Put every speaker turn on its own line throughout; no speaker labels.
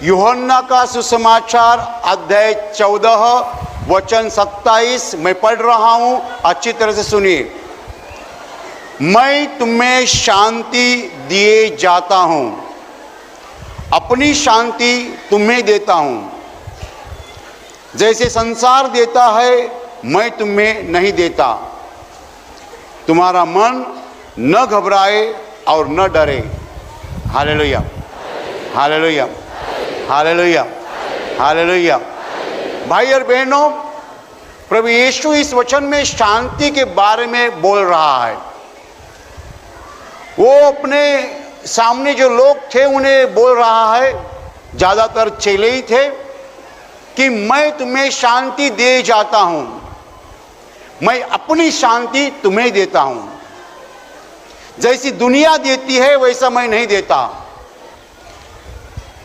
यूहन्ना का सुसमाचार अध्याय 14 वचन 27 मैं पढ़ रहा हूं, अच्छी तरह से सुनिए। मैं तुम्हें शांति दिए जाता हूं, अपनी शांति तुम्हें देता हूं। जैसे संसार देता है मैं तुम्हें नहीं देता। तुम्हारा मन न घबराए और न डरे। Hallelujah, hallelujah, hallelujah, hallelujah. भाई और बहनों, प्रभु यीशु इस वचन में शांति के बारे में बोल रहा है। वो अपने सामने जो लोग थे उन्हें बोल रहा है, ज्यादातर चेले ही थे, कि मैं तुम्हें शांति दे जाता हूं, मैं अपनी शांति तुम्हें देता हूं। जैसी दुनिया देती है वैसा मैं नहीं देता।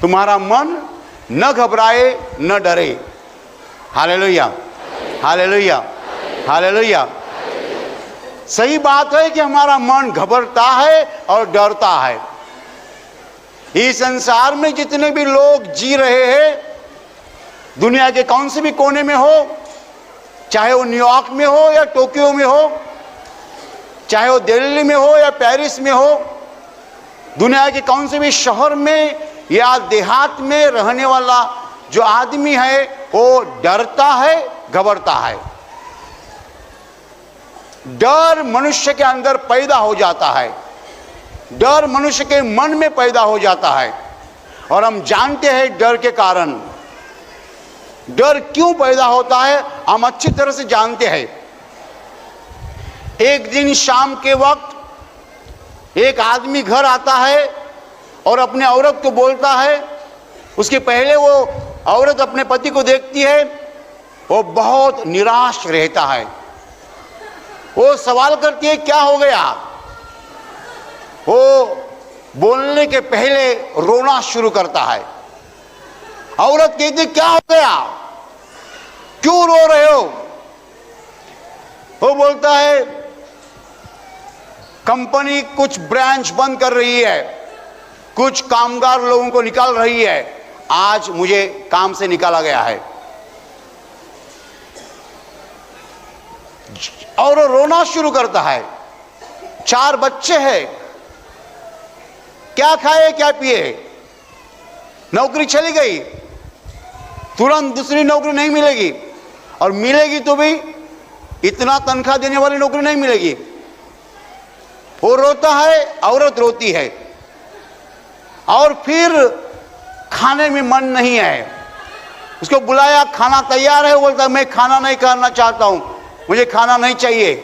तुम्हारा मन न घबराए न डरे। Hallelujah, hallelujah, hallelujah. सही बात है कि हमारा मन घबराता है और डरता है। इस संसार में जितने भी लोग जी रहे हैं, दुनिया के कौन से भी कोने में हो, चाहे वो न्यूयॉर्क में हो या टोक्यो में हो, चाहे वो दिल्ली में हो या पेरिस में हो, दुनिया के कौन से भी शहर में या देहात में रहने वाला जो आदमी है वो डरता है, घबराता है। डर मनुष्य के अंदर पैदा हो जाता है, डर मनुष्य के मन में पैदा हो जाता है। और हम जानते हैं डर के कारण, डर क्यों पैदा होता है हम अच्छी तरह से जानते हैं। एक दिन शाम के वक्त एक आदमी घर आता है और अपने औरत को बोलता है। उसके पहले वो औरत अपने पति को देखती है, वो बहुत निराश रहता है। वो सवाल करती है क्या हो गया। वो बोलने के पहले रोना शुरू करता है। औरत कहती है क्या हो गया, क्यों रो रहे हो। वो बोलता है कंपनी कुछ ब्रांच बंद कर रही है, कुछ कामगार लोगों को निकाल रही है, आज मुझे काम से निकाला गया है। और वो रोना शुरू करता है। 4 बच्चे हैं, क्या खाए क्या पिए, नौकरी चली गई, तुरंत दूसरी नौकरी नहीं मिलेगी, और मिलेगी तो भी इतना तनख्वाह देने वाली नौकरी नहीं मिलेगी। वो रोता है, औरत रोती है। और फिर खाने में मन नहीं है। उसको बुलाया, खाना तैयार है, वो बोलता है मैं खाना नहीं करना चाहता हूं, मुझे खाना नहीं चाहिए।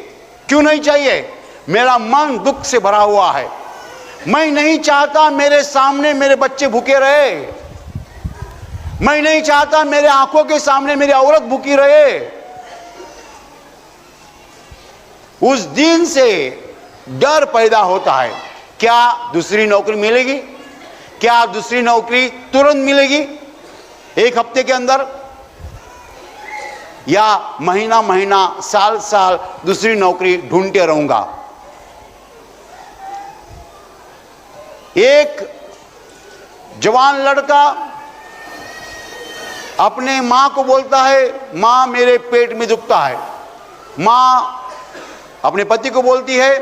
क्यों नहीं चाहिए, मेरा मन दुख से भरा हुआ है, मैं नहीं चाहता मेरे सामने मेरे बच्चे भूखे रहे, मैं नहीं चाहता मेरे आंखों के सामने मेरी औरत भूखी रहे। उस दिन से डर पैदा होता है, क्या दूसरी नौकरी मिलेगी, क्या दूसरी नौकरी तुरंत मिलेगी 1 हफ्ते के अंदर, या महीना महीना साल साल दूसरी नौकरी ढूंढते रहूंगा। एक जवान लड़का अपने मां को बोलता है मां मेरे पेट में दुखता है। मां अपने पति को बोलती है,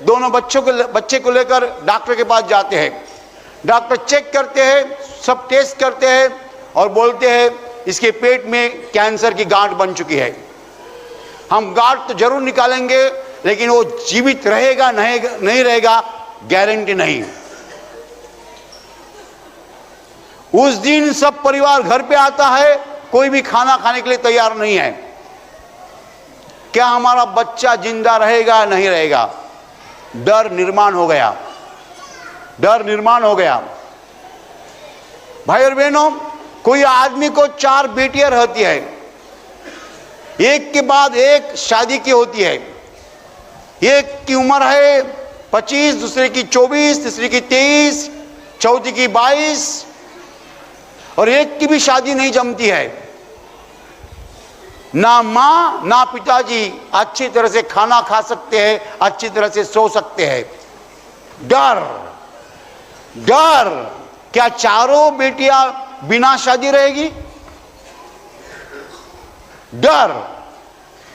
दोनों बच्चे को लेकर डॉक्टर के पास जाते हैं। डॉक्टर चेक करते हैं, सब टेस्ट करते हैं और बोलते हैं इसके पेट में कैंसर की गांठ बन चुकी है। हम गांठ तो जरूर निकालेंगे, लेकिन वो जीवित रहेगा नहीं रहेगा गारंटी नहीं। उस दिन सब परिवार घर पे आता है, कोई भी खाना खाने के लिए तैयार नहीं है। क्या हमारा बच्चा जिंदा रहेगा नहीं रहेगा, डर निर्माण हो गया, डर निर्माण हो गया। भाई और बहनों, कोई आदमी को 4 बेटियां रहती है, एक के बाद एक शादी की होती है। एक की उम्र है 25, दूसरे की 24, तीसरी की 23, चौथी की 22, और एक की भी शादी नहीं जमती है। ना मां ना पिताजी अच्छी तरह से खाना खा सकते हैं, अच्छी तरह से सो सकते हैं। डर, डर। क्या चारों बेटियां बिना शादी रहेगी? डर।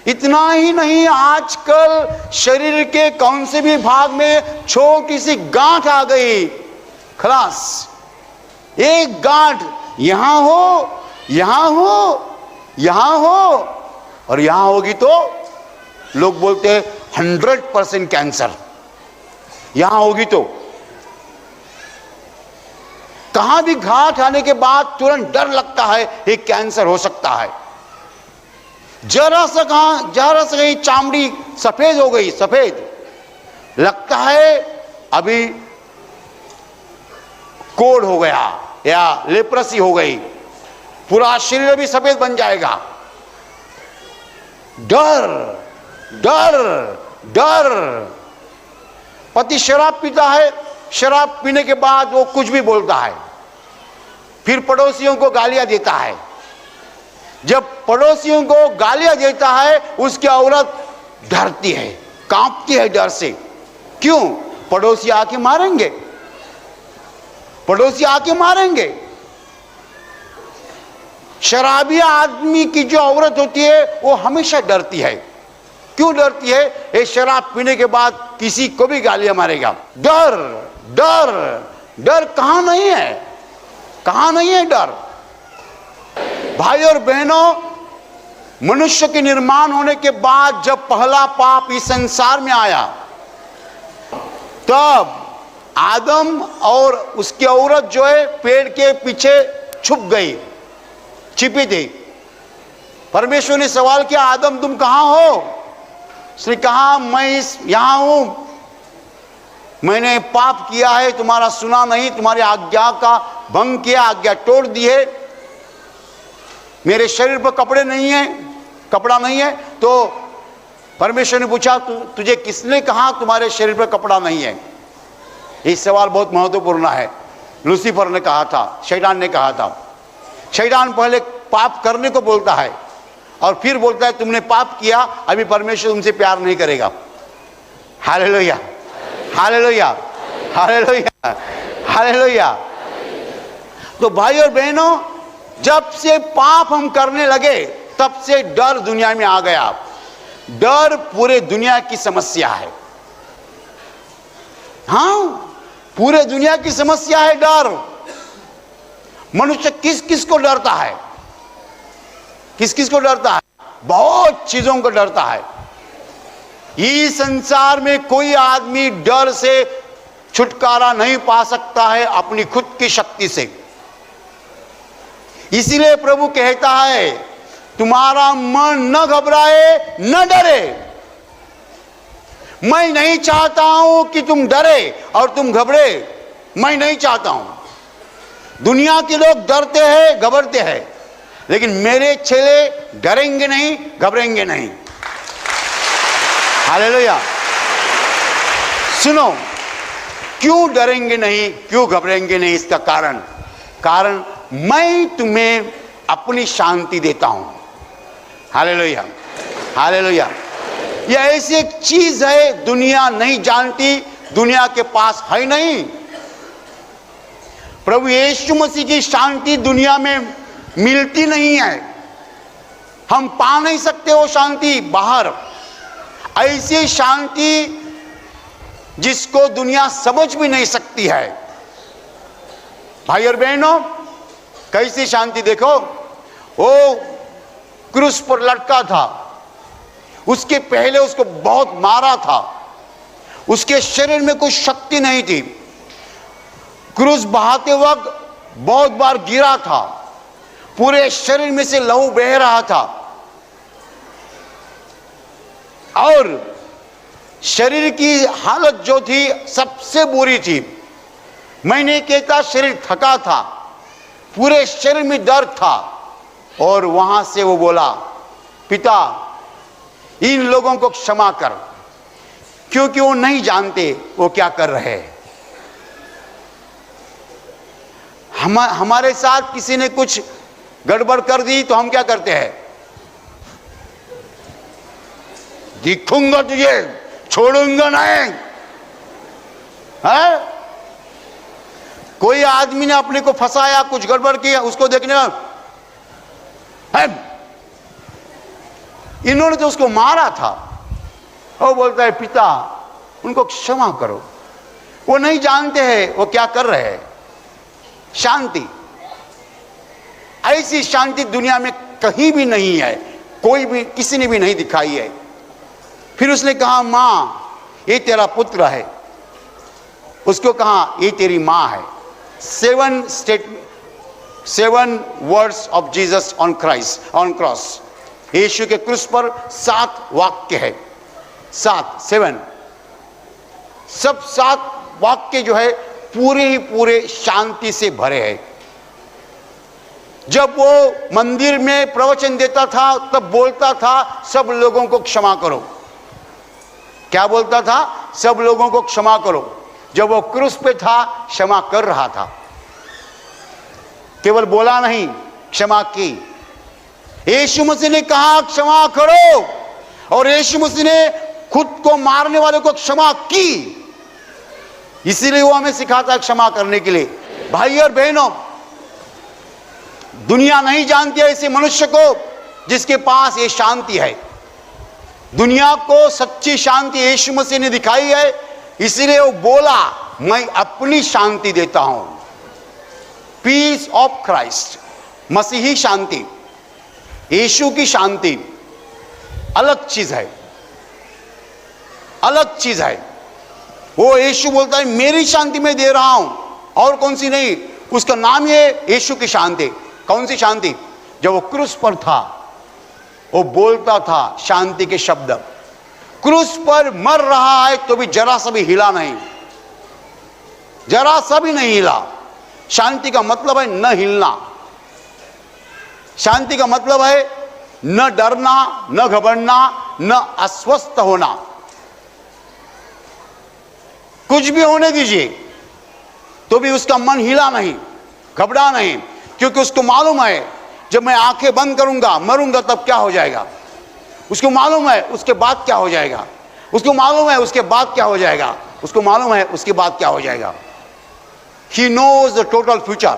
इतना ही नहीं, आजकल शरीर के कौन से भी भाग में छोटी सी गांठ आ गई, खलास। एक गांठ यहां हो, यहां हो, यहां हो, और यहां होगी तो लोग बोलते हैं 100% कैंसर। यहां होगी तो कहां भी गांठ आने के बाद तुरंत डर लगता है ये कैंसर हो सकता है। जरा सा कहीं चामड़ी सफेद हो गई, सफेद लगता है अभी कोढ़ हो गया या लेप्रेसी हो गई, पूरा शरीर भी सफेद बन जाएगा। डर, डर, डर। पति शराब पीता है, शराब पीने के बाद वो कुछ भी बोलता है, फिर पड़ोसियों को गालियां देता है। जब पड़ोसियों को गालियां देता है, उसकी औरत डरती है, कांपती है डर से। क्यों? पड़ोसी आके मारेंगे, पड़ोसी आके मारेंगे। शराबी आदमी की जो औरत होती है वो हमेशा डरती है। क्यों डरती है? ये शराब पीने के बाद किसी को भी गालियां मारेगा। डर, डर, डर कहां नहीं है, कहां नहीं है डर। भाई और बहनों, मनुष्य के निर्माण होने के बाद जब पहला पाप इस संसार में आया, तब आदम और उसकी औरत जो है पेड़ के पीछे छुप गई, छिपी थी। परमेश्वर ने सवाल किया, आदम तुम कहां हो? उसने कहा, मैं यहां हूं, मैंने पाप किया है, तुम्हारा सुना नहीं, तुम्हारी आज्ञा का भंग किया, आज्ञा तोड़ दी है, मेरे शरीर पर कपड़े नहीं है, कपड़ा नहीं है। तो परमेश्वर ने पूछा, तुझे किसने कहा तुम्हारे शरीर पर कपड़ा नहीं है? ये सवाल बहुत महत्वपूर्ण है। लूसीफर ने कहा था, शैतान ने कहा था। शैतान पहले पाप करने को बोलता है और फिर बोलता है तुमने पाप किया, अभी परमेश्वर तुमसे प्यार नहीं करेगा। Hallelujah, hallelujah, hallelujah, hallelujah. तो भाई और बहनों, जब से पाप हम करने लगे तब से डर दुनिया में आ गया। डर पूरे दुनिया की समस्या है। हां, पूरे दुनिया की समस्या है डर। मनुष्य किस किस को डरता है? किस किस को डरता है? बहुत चीजों को डरता है। इस संसार में कोई आदमी डर से छुटकारा नहीं पा सकता है अपनी खुद की शक्ति से। इसीलिए प्रभु कहता है, तुम्हारा मन न घबराए न डरे। मैं नहीं चाहता हूं कि तुम डरे और तुम घबरे, मैं नहीं चाहता हूं। दुनिया के लोग डरते हैं, घबरते हैं, लेकिन मेरे चेले डरेंगे नहीं, घबरेंगे नहीं। हालेलुया। सुनो, क्यों डरेंगे नहीं, क्यों घबरेंगे नहीं? इसका कारण मैं तुम्हें अपनी शांति देता हूं। Hallelujah, hallelujah. यह ऐसी एक चीज है दुनिया नहीं जानती, दुनिया के पास है नहीं। प्रभु यीशु मसीह की शांति दुनिया में मिलती नहीं है, हम पा नहीं सकते वो शांति बाहर। ऐसी शांति जिसको दुनिया समझ भी नहीं सकती है। भाई और बहनों, कैसी शांति देखो। वो क्रूस पर लटका था, उसके पहले उसको बहुत मारा था, उसके शरीर में कोई शक्ति नहीं थी, क्रूस बहाते वक्त बहुत बार गिरा था, पूरे शरीर में से लहू बह रहा था और शरीर की हालत जो थी सबसे बुरी थी। मैं नहीं कहता शरीर थका था, पूरे शरीर में दर्द था। और वहां से वो बोला, पिता इन लोगों को क्षमा कर, क्योंकि वो नहीं जानते वो क्या कर रहे हैं। हमारे साथ किसी ने कुछ गड़बड़ कर दी तो हम क्या करते हैं? दिखूंगा तुझे, छोड़ूंगा नहीं, है? कोई आदमी ने अपने को फंसाया, कुछ गड़बड़ किया, उसको देखने है, इन्होंने तो उसको मारा था। वो बोलता है पिता उनको क्षमा करो, वो नहीं जानते हैं वो क्या कर रहे हैं। शांति, ऐसी शांति दुनिया में कहीं भी नहीं है, कोई भी किसी ने भी नहीं दिखाई है। फिर उसने कहा मां ये तेरा पुत्र है, उसको कहा ये तेरी मां है। 7 words of Jesus on Christ on cross, यीशु के क्रूस पर 7 वाक्य है, 7 सब 7 वाक्य जो है पूरे ही पूरे शांति से भरे हैं। जब वो मंदिर में प्रवचन देता था तब बोलता था सब लोगों को क्षमा करो। क्या बोलता था? सब लोगों को क्षमा करो। जब वो क्रूस पे था क्षमा कर रहा था, केवल बोला नहीं, क्षमा की। यीशु मसीह ने कहा क्षमा करो, और यीशु मसीह ने खुद को मारने वाले को क्षमा की। इसीलिए वो हमें सिखाता है क्षमा करने के लिए। भाई और बहनों, दुनिया नहीं जानती है ऐसे मनुष्य को जिसके पास ये शांति है। दुनिया को सच्ची शांति यीशु मसीह ने दिखाई है, इसीलिए वो बोला मैं अपनी शांति देता हूं। पीस ऑफ क्राइस्ट, मसीही शांति, यीशु की शांति अलग चीज है, अलग चीज है। वो यीशु बोलता है मेरी शांति मैं दे रहा हूं, और कौन सी नहीं। उसका नाम ही है यीशु की शांति। कौन सी शांति? जब वो क्रूस पर था वो बोलता था शांति के शब्द। क्रूस पर मर रहा है तो भी जरा सा भी हिला नहीं, जरा सा भी नहीं हिला। शांति का मतलब है न हिलना, शांति का मतलब है न डरना, न घबराना, न अस्वस्थ होना। कुछ भी होने दीजिए तो भी उसका मन हिला नहीं, घबरा नहीं, क्योंकि उसको मालूम है जब मैं आंखें बंद करूंगा मरूंगा तब क्या हो जाएगा। उसको मालूम है उसके बाद क्या हो जाएगा, उसको मालूम है उसके बाद क्या हो जाएगा, उसको मालूम है उसके बाद क्या हो जाएगा। He knows the total future,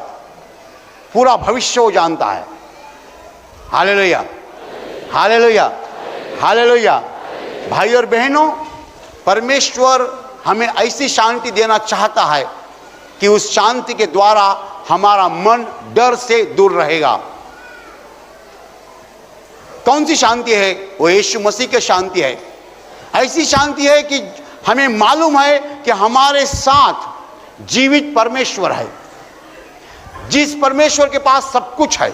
पूरा भविष्य वो जानता है। Hallelujah, hallelujah, hallelujah. भाई और बहनों, परमेश्वर हमें ऐसी शांति देना चाहता है कि उस शांति के द्वारा हमारा मन डर से दूर रहेगा। कौन सी शांति है? वो यीशु मसीह की शांति है। ऐसी शांति है कि हमें मालूम है कि हमारे साथ जीवित परमेश्वर है, जिस परमेश्वर के पास सब कुछ है,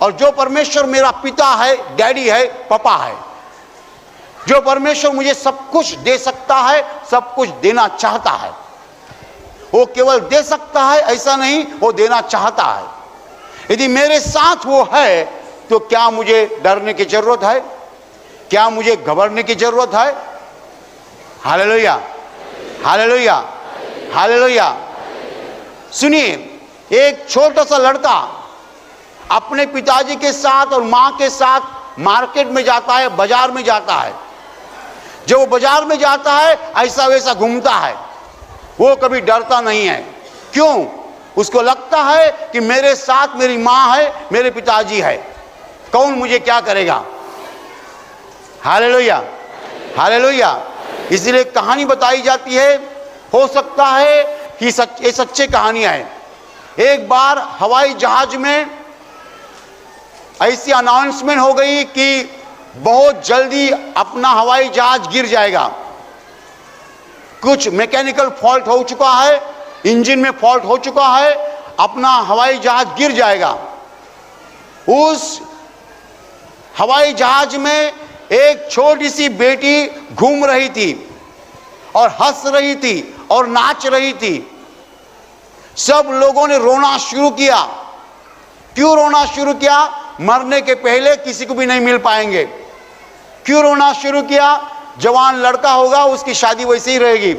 और जो परमेश्वर मेरा पिता है, डैडी है, पापा है, जो परमेश्वर मुझे सब कुछ दे सकता है, सब कुछ देना चाहता है। वो केवल दे सकता है ऐसा नहीं, वो देना चाहता है। यदि मेरे साथ वो है तो क्या मुझे डरने की जरूरत है? क्या मुझे घबराने की जरूरत है? Hallelujah, hallelujah, hallelujah. सुनिए, एक छोटा सा लड़का अपने पिताजी के साथ और मां के साथ मार्केट में जाता है, बाजार में जाता है। जब वो बाजार में जाता है ऐसा वैसा घूमता है, वो कभी डरता नहीं है। क्यों? उसको लगता है कि मेरे साथ मेरी मां है, मेरे पिताजी है, कौन मुझे क्या करेगा। Hallelujah, hallelujah. इसलिए कहानी बताई जाती है, हो सकता है कि ये सच्चे कहानियां हैं। एक बार हवाई जहाज में ऐसी अनाउंसमेंट हो गई कि बहुत जल्दी अपना हवाई जहाज गिर जाएगा। कुछ मैकेनिकल फॉल्ट हो चुका है, इंजन में फॉल्ट हो चुका है, अपना हवाई जहाज गिर जाएगा। उस हवाई जहाज में एक छोटी सी बेटी घूम रही थी और हंस रही थी और नाच रही थी। सब लोगों ने रोना शुरू किया। क्यों रोना शुरू किया? मरने के पहले किसी को भी नहीं मिल पाएंगे। क्यों रोना शुरू किया? जवान लड़का होगा, उसकी शादी वैसे ही रहेगी,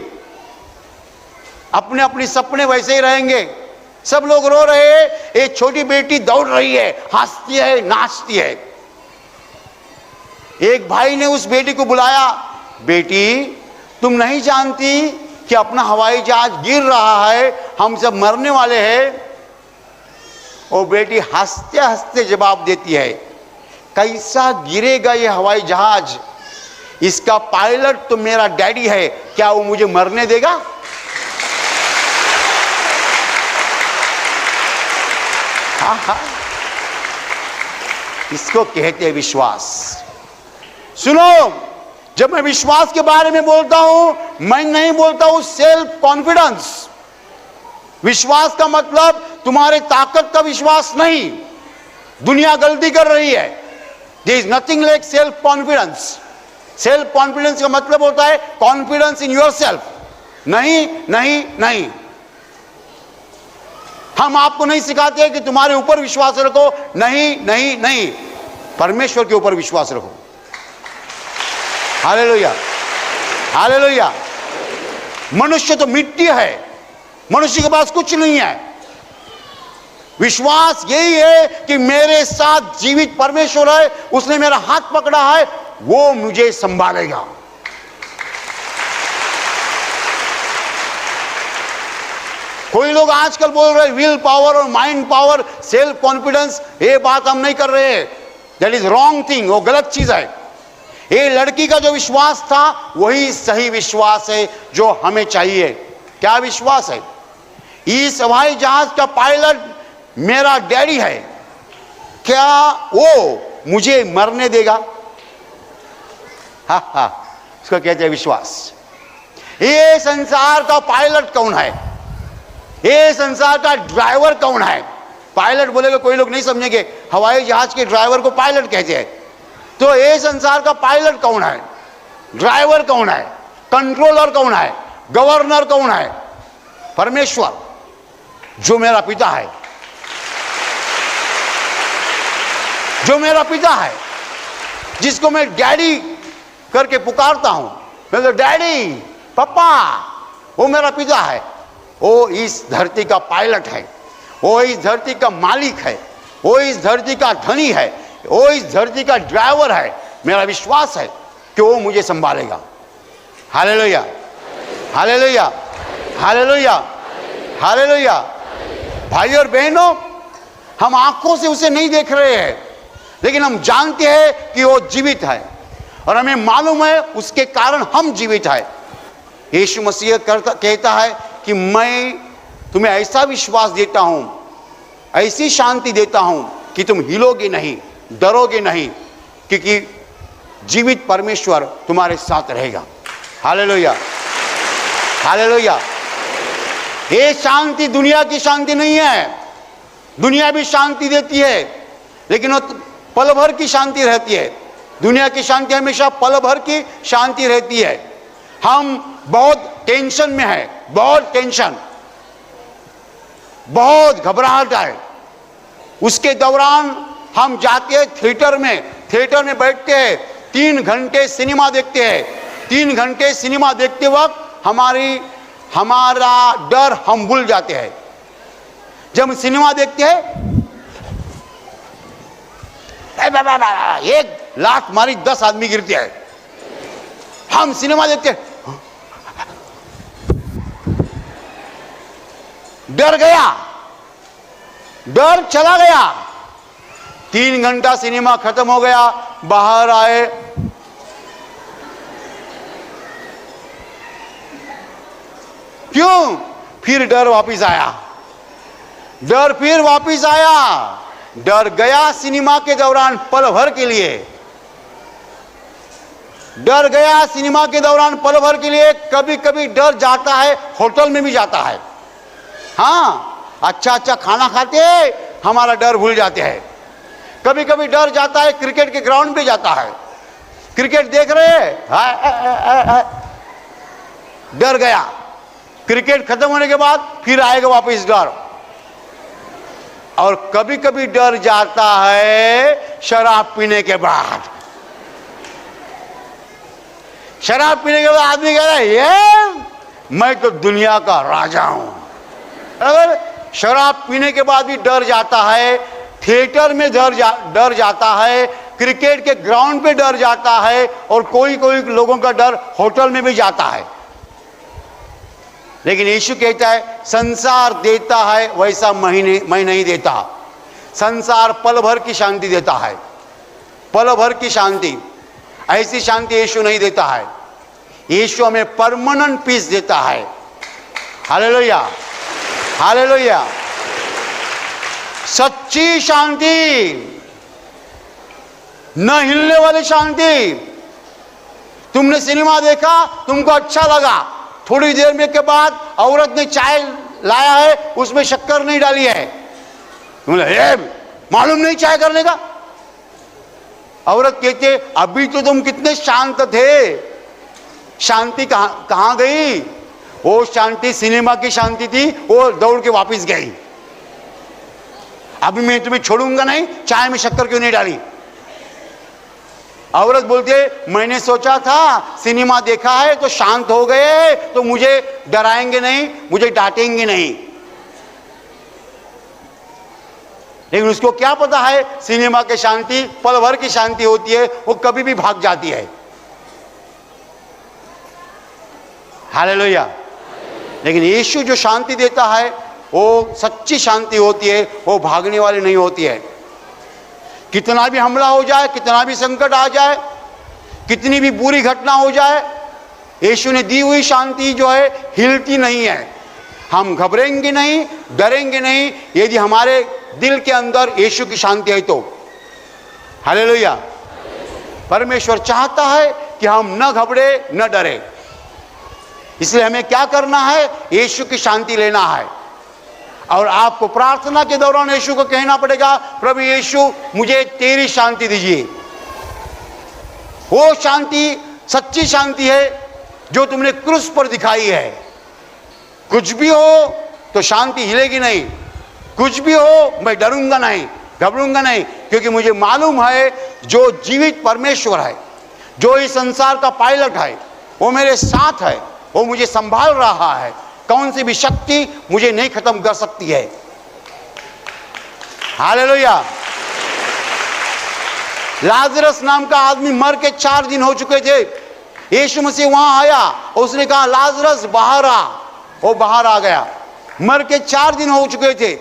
अपने अपने सपने वैसे ही रहेंगे। सब लोग रो रहे हैं, एक छोटी बेटी दौड़ रही है, हंसती है, नाचती है। एक भाई ने उस बेटी को बुलाया, बेटी तुम नहीं जानती कि अपना हवाई जहाज गिर रहा है, हम सब मरने वाले हैं। वो बेटी हंसते हंसते जवाब देती है, कैसा गिरेगा ये हवाई जहाज, इसका पायलट तो मेरा डैडी है, क्या वो मुझे मरने देगा? हाँ, इसको कहते हैं विश्वास। सुनो, जब मैं विश्वास के बारे में बोलता हूं, मैं नहीं बोलता हूं सेल्फ कॉन्फिडेंस। विश्वास का मतलब तुम्हारे ताकत का विश्वास नहीं। दुनिया गलती कर रही है। There is nothing like self confidence. Self confidence का मतलब होता है कॉन्फिडेंस इन योरसेल्फ। नहीं नहीं नहीं, हम आपको नहीं सिखाते कि तुम्हारे ऊपर विश्वास रखो। नहीं नहीं नहीं, परमेश्वर के ऊपर विश्वास रखो। Hallelujah, hallelujah. मनुष्य तो मिट्टी है, मनुष्य के पास कुछ नहीं है। विश्वास यही है कि मेरे साथ जीवित परमेश्वर है, उसने मेरा हाथ पकड़ा है, वो मुझे संभालेगा। कोई लोग आजकल बोल रहे विल पावर और माइंड पावर, सेल्फ कॉन्फिडेंस, ये बात हम नहीं कर रहे हैं। दैट इज रॉन्ग थिंग, वो गलत चीज है। ये लड़की का जो विश्वास था वही सही विश्वास है जो हमें चाहिए। क्या विश्वास है? इस हवाई जहाज का पायलट मेरा डैडी है, क्या वो मुझे मरने देगा? हा हा, इसको कहते हैं विश्वास। ये संसार का पायलट कौन है? ये संसार का ड्राइवर कौन है? पायलट बोलेगा कोई लोग नहीं समझेंगे, हवाई जहाज के ड्राइवर को पायलट कहते हैं। तो ये संसार का पायलट कौन है? ड्राइवर कौन है? कंट्रोलर कौन है? गवर्नर कौन है? परमेश्वर, जो मेरा पिता है, जो मेरा पिता है, जिसको मैं डैडी करके पुकारता हूं। मैं तो डैडी, पापा, वो मेरा पिता है। वो इस धरती का पायलट है, वो इस धरती का मालिक है, वो इस धरती का धनी है, वो इस धरती का ड्राइवर है। मेरा विश्वास है कि वो मुझे संभालेगा। Hallelujah, hallelujah, hallelujah, hallelujah. भाई और बहनों, हम आंखों से उसे नहीं देख रहे हैं, लेकिन हम जानते हैं कि वो जीवित है, और हमें मालूम है उसके कारण हम जीवित है। यीशु मसीह कहता है कि मैं तुम्हें ऐसा विश्वास देता हूं, ऐसी शांति देता हूं कि तुम हिलोगे नहीं, डरोगे नहीं, क्योंकि जीवित परमेश्वर तुम्हारे साथ रहेगा। Hallelujah, hallelujah. ये शांति दुनिया की शांति नहीं है। दुनिया भी शांति देती है, लेकिन वो पल भर की शांति रहती है। दुनिया की शांति हमेशा पल भर की शांति रहती है। हम बहुत टेंशन में है, बहुत टेंशन, बहुत घबराहट है। उसके दौरान हम जाते हैं थिएटर में बैठते हैं, 3 घंटे सिनेमा देखते हैं। 3 घंटे सिनेमा देखते वक्त हमारा डर हम भूल जाते हैं। जब हम सिनेमा देखते हैं, एक लात मारी 10 आदमी गिरते हैं। हम सिनेमा देखते हैं, डर गया, डर चला गया। 3 घंटा सिनेमा खत्म हो गया, बाहर आए, क्यों? फिर डर वापिस आया, डर फिर वापिस आया। डर गया सिनेमा के दौरान पल भर के लिए, डर गया सिनेमा के दौरान पल भर के लिए। कभी कभी डर जाता है, होटल में भी जाता है। हाँ, अच्छा अच्छा खाना खाते हमारा डर भूल जाते हैं। कभी कभी डर जाता है, क्रिकेट के ग्राउंड पे जाता है, क्रिकेट देख रहे हैं, डर गया। क्रिकेट खत्म होने के बाद फिर आएगा वापस डर। और कभी कभी डर जाता है शराब पीने के बाद। शराब पीने के बाद आदमी कह रहा है, ये मैं तो दुनिया का राजा हूं। अगर शराब पीने के बाद भी डर जाता है, थिएटर में डर जाता है, क्रिकेट के ग्राउंड पे डर जाता है, और कोई कोई लोगों का डर होटल में भी जाता है। लेकिन यीशु कहता है संसार देता है वैसा मैं नहीं देता। संसार पल भर की शांति देता है, पल भर की शांति। ऐसी शांति यीशु नहीं देता है। यीशु हमें परमानेंट पीस देता है। Hallelujah, hallelujah. सच्ची शांति, न हिलने वाली शांति। तुमने सिनेमा देखा, तुमको अच्छा लगा, थोड़ी देर में के बाद औरत ने चाय लाया है, उसमें शक्कर नहीं डाली है, तुमने मालूम नहीं चाय करने का। औरत कहते अभी तो तुम कितने शांत थे, शांति कहां गई? वो शांति सिनेमा की शांति थी, वो दौड़ के वापस गई। अभी मैं तुम्हें छोड़ूंगा नहीं, चाय में शक्कर क्यों नहीं डाली? औरत बोलती है मैंने सोचा था सिनेमा देखा है तो शांत हो गए, तो मुझे डराएंगे नहीं, मुझे डांटेंगे नहीं। लेकिन उसको क्या पता है सिनेमा की शांति पल भर की शांति होती है, वो कभी भी भाग जाती है। हालेलुया। लेकिन यीशु जो शांति देता है वो सच्ची शांति होती है, वो भागने वाली नहीं होती है। कितना भी हमला हो जाए, कितना भी संकट आ जाए, कितनी भी बुरी घटना हो जाए, यीशु ने दी हुई शांति जो है हिलती नहीं है। हम घबराएंगे नहीं, डरेंगे नहीं, यदि हमारे दिल के अंदर यीशु की शांति है तो। हालेलुया। परमेश्वर चाहता है कि हम न घबरे न डरे। इसलिए हमें क्या करना है? यीशु की शांति लेना है। और आपको प्रार्थना के दौरान यीशु को कहना पड़ेगा प्रभु यीशु मुझे तेरी शांति दीजिए। वो शांति सच्ची शांति है जो तुमने क्रूस पर दिखाई है। कुछ भी हो तो शांति हिलेगी नहीं, कुछ भी हो मैं डरूंगा नहीं, घबरूंगा नहीं, क्योंकि मुझे मालूम है जो जीवित परमेश्वर है, जो इस संसार का पायलट है, वो मेरे साथ है, वो मुझे संभाल रहा है। कौन सी भी शक्ति मुझे नहीं खत्म कर सकती है। हालेलुया। लाजरस नाम का आदमी मर के 4 दिन हो चुके थे। यीशु मसीह वहां आया, उसने कहा लाजरस बाहर आ। वो बाहर आ गया। मर के 4 दिन हो चुके थे,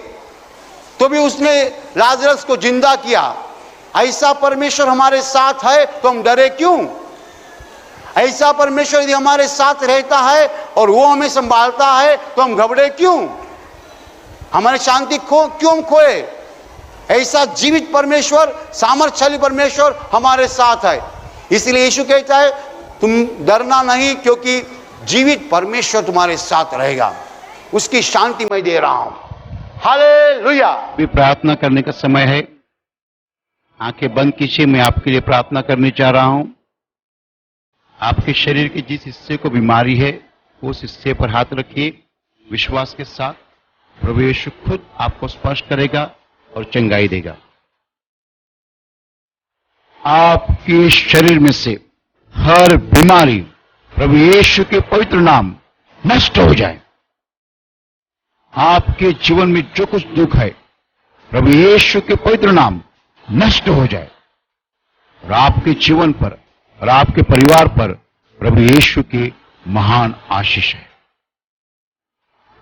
तो भी उसने लाजरस को जिंदा किया। ऐसा परमेश्वर हमारे साथ है तो हम डरे क्यों? ऐसा परमेश्वर यदि हमारे साथ रहता है और वो हमें संभालता है तो हम घबरे क्यों? हमारी शांति क्यों खोए? ऐसा जीवित परमेश्वर, सामर्थ्यशाली परमेश्वर हमारे साथ है। इसलिए यीशु कहता है तुम डरना नहीं, क्योंकि जीवित परमेश्वर तुम्हारे साथ रहेगा। उसकी शांति मैं दे रहा हूं। हालेलुया।
भी प्रार्थना करने का समय है। आंखें बंद कीजिए। मैं आपके लिए प्रार्थना करने चाह रहा हूं। आपके शरीर के जिस हिस्से को बीमारी है उस हिस्से पर हाथ रखिए विश्वास के साथ। प्रभु यीशु खुद आपको स्पर्श करेगा और चंगाई देगा। आपके शरीर में से हर बीमारी प्रभु यीशु के पवित्र नाम नष्ट हो जाए। आपके जीवन में जो कुछ दुख है प्रभु यीशु के पवित्र नाम नष्ट हो जाए और आपके जीवन पर और आपके परिवार पर प्रभु यीशु की महान आशीष है।